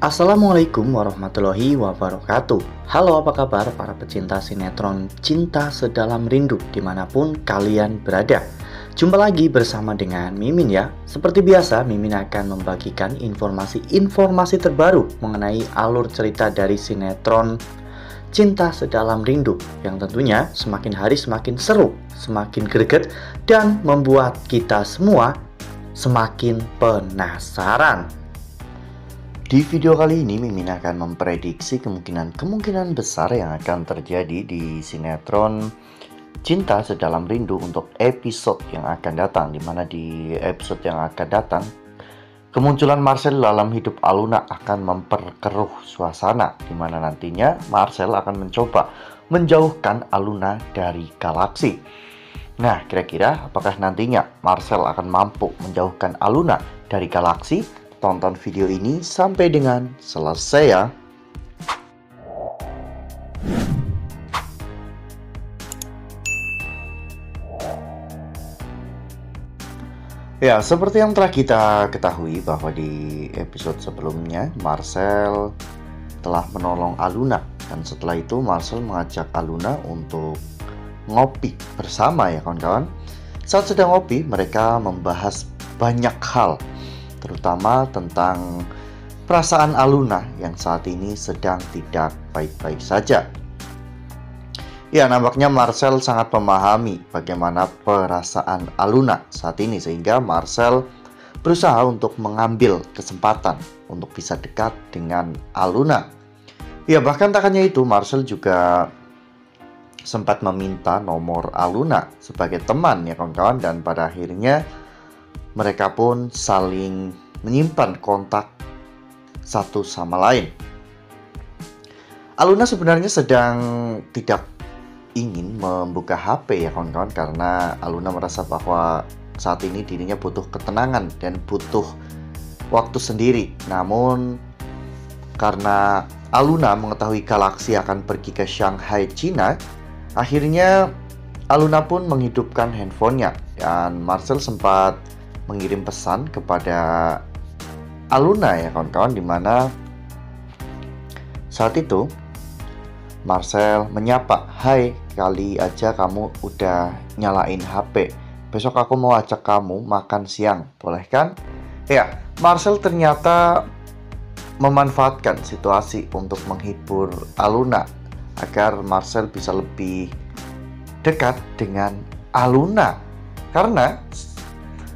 Assalamualaikum warahmatullahi wabarakatuh. Halo, apa kabar para pecinta sinetron Cinta Sedalam Rindu dimanapun kalian berada. Jumpa lagi bersama dengan Mimin ya. Seperti biasa, Mimin akan membagikan informasi terbaru mengenai alur cerita dari sinetron Cinta Sedalam Rindu yang tentunya semakin hari semakin seru, semakin greget, dan membuat kita semua semakin penasaran. Di video kali ini, Mimin akan memprediksi kemungkinan besar yang akan terjadi di sinetron Cinta Sedalam Rindu untuk episode yang akan datang. Dimana di episode yang akan datang, kemunculan Marcel dalam hidup Aluna akan memperkeruh suasana, dimana nantinya Marcel akan mencoba menjauhkan Aluna dari galaksi. Nah, kira-kira apakah nantinya Marcel akan mampu menjauhkan Aluna dari galaksi? Tonton video ini sampai dengan selesai ya. Ya, seperti yang telah kita ketahui bahwa di episode sebelumnya Marcel telah menolong Aluna, dan setelah itu Marcel mengajak Aluna untuk ngopi bersama ya kawan-kawan. Saat sedang ngopi, mereka membahas banyak hal, terutama tentang perasaan Aluna yang saat ini sedang tidak baik-baik saja. Ya, nampaknya Marcel sangat memahami bagaimana perasaan Aluna saat ini, sehingga Marcel berusaha untuk mengambil kesempatan untuk bisa dekat dengan Aluna. Ya, bahkan tak hanya itu, Marcel juga sempat meminta nomor Aluna sebagai teman ya kawan-kawan, dan pada akhirnya mereka pun saling menyimpan kontak satu sama lain. Aluna sebenarnya sedang tidak ingin membuka HP ya kawan-kawan, karena Aluna merasa bahwa saat ini dirinya butuh ketenangan dan butuh waktu sendiri. Namun karena Aluna mengetahui galaksi akan pergi ke Shanghai, Cina, akhirnya Aluna pun menghidupkan handphonenya, dan Marcel sempat mengirim pesan kepada Aluna ya kawan-kawan, dimana saat itu Marcel menyapa, "Hai, kali aja kamu udah nyalain HP. Besok aku mau ajak kamu makan siang, boleh kan?" Ya, Marcel ternyata memanfaatkan situasi untuk menghibur Aluna agar Marcel bisa lebih dekat dengan Aluna, karena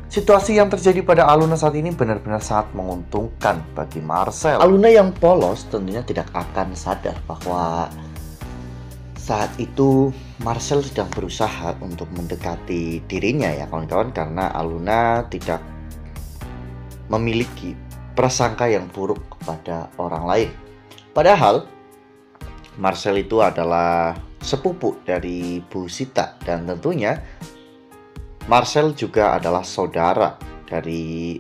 situasi yang terjadi pada Aluna saat ini benar-benar sangat menguntungkan bagi Marcel. Aluna yang polos tentunya tidak akan sadar bahwa saat itu Marcel sedang berusaha untuk mendekati dirinya ya kawan-kawan, karena Aluna tidak memiliki prasangka yang buruk kepada orang lain. Padahal Marcel itu adalah sepupu dari Bu Sita, dan tentunya Marcel juga adalah saudara dari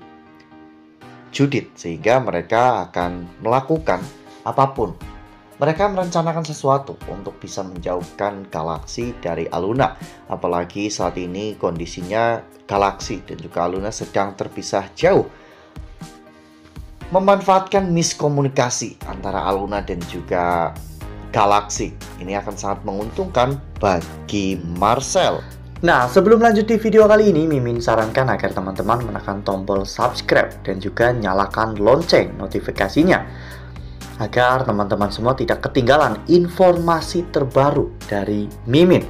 Judith, sehingga mereka akan melakukan apapun. Mereka merencanakan sesuatu untuk bisa menjauhkan galaksi dari Aluna. Apalagi saat ini kondisinya galaksi dan juga Aluna sedang terpisah jauh. Memanfaatkan miskomunikasi antara Aluna dan juga galaksi ini akan sangat menguntungkan bagi Marcel. Nah, sebelum lanjut di video kali ini, Mimin sarankan agar teman-teman menekan tombol subscribe dan juga nyalakan lonceng notifikasinya, agar teman-teman semua tidak ketinggalan informasi terbaru dari Mimin.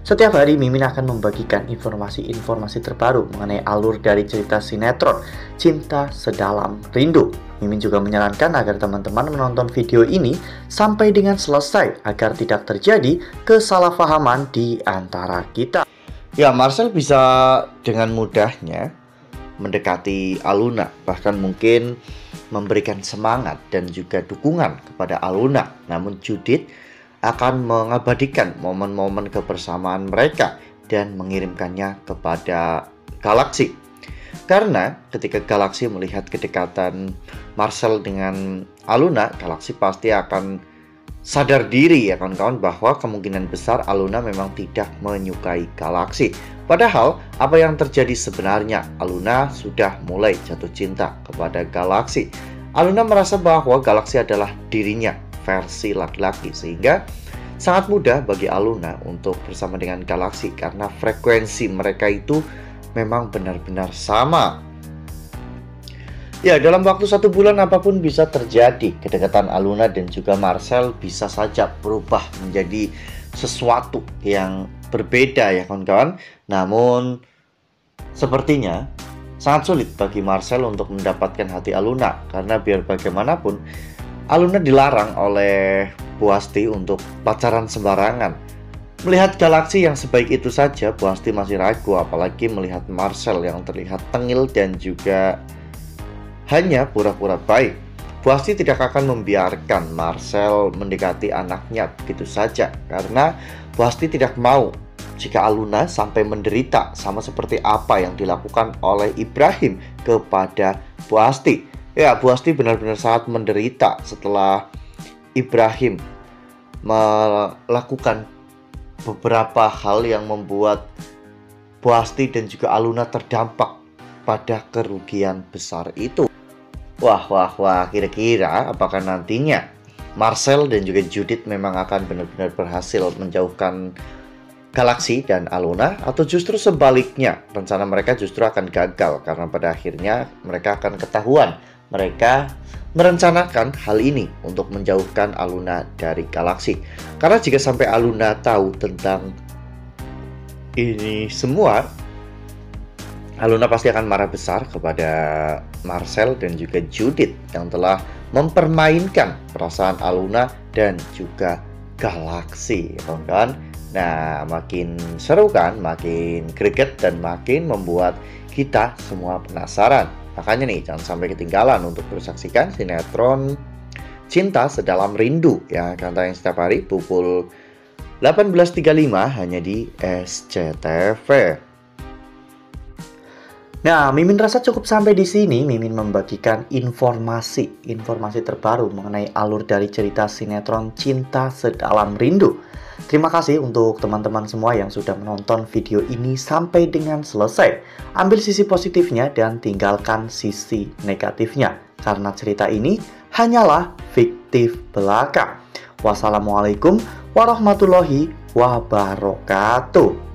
Setiap hari Mimin akan membagikan informasi-informasi terbaru mengenai alur dari cerita sinetron Cinta Sedalam Rindu. Mimin juga menyarankan agar teman-teman menonton video ini sampai dengan selesai agar tidak terjadi kesalahpahaman di antara kita. Ya, Marcel bisa dengan mudahnya mendekati Aluna, bahkan mungkin memberikan semangat dan juga dukungan kepada Aluna. Namun Judith akan mengabadikan momen-momen kebersamaan mereka dan mengirimkannya kepada galaksi. Karena ketika galaksi melihat kedekatan Marcel dengan Aluna, galaksi pasti akan sadar diri ya kawan-kawan bahwa kemungkinan besar Aluna memang tidak menyukai galaksi. Padahal apa yang terjadi sebenarnya, Aluna sudah mulai jatuh cinta kepada galaksi. Aluna merasa bahwa Galaxy adalah dirinya versi laki-laki, sehingga sangat mudah bagi Aluna untuk bersama dengan Galaxy karena frekuensi mereka itu memang benar-benar sama. Ya, dalam waktu 1 bulan apapun bisa terjadi. Kedekatan Aluna dan juga Marcel bisa saja berubah menjadi sesuatu yang berbeda ya kawan-kawan. Namun sepertinya sangat sulit bagi Marcel untuk mendapatkan hati Aluna, karena biar bagaimanapun Aluna dilarang oleh Bu Asti untuk pacaran sembarangan. Melihat Galaxy yang sebaik itu saja, Bu Asti masih ragu, apalagi melihat Marcel yang terlihat tengil dan juga hanya pura-pura baik. Bu Asti tidak akan membiarkan Marcel mendekati anaknya begitu saja, karena Bu Asti tidak mau jika Aluna sampai menderita sama seperti apa yang dilakukan oleh Ibrahim kepada Bu Asti. Ya, Bu Asti benar-benar sangat menderita setelah Ibrahim melakukan beberapa hal yang membuat Bu Asti dan juga Aluna terdampak pada kerugian besar itu. Wah, kira-kira apakah nantinya Marcel dan juga Judith memang akan benar-benar berhasil menjauhkan Galaxy dan Aluna, atau justru sebaliknya, rencana mereka justru akan gagal karena pada akhirnya mereka akan ketahuan mereka merencanakan hal ini untuk menjauhkan Aluna dari Galaxy. Karena jika sampai Aluna tahu tentang ini semua, Aluna pasti akan marah besar kepada Marcel dan juga Judith yang telah mempermainkan perasaan Aluna dan juga Galaxy, kan? Nah, makin seru kan, makin greget dan makin membuat kita semua penasaran. Makanya nih, jangan sampai ketinggalan untuk terus saksikan sinetron Cinta Sedalam Rindu yang akan tayang setiap hari pukul 18.35 hanya di SCTV. Nah, Mimin rasa cukup sampai di sini. Mimin membagikan informasi terbaru mengenai alur dari cerita sinetron Cinta Sedalam Rindu. Terima kasih untuk teman-teman semua yang sudah menonton video ini sampai dengan selesai. Ambil sisi positifnya dan tinggalkan sisi negatifnya, karena cerita ini hanyalah fiktif belaka. Wassalamualaikum warahmatullahi wabarakatuh.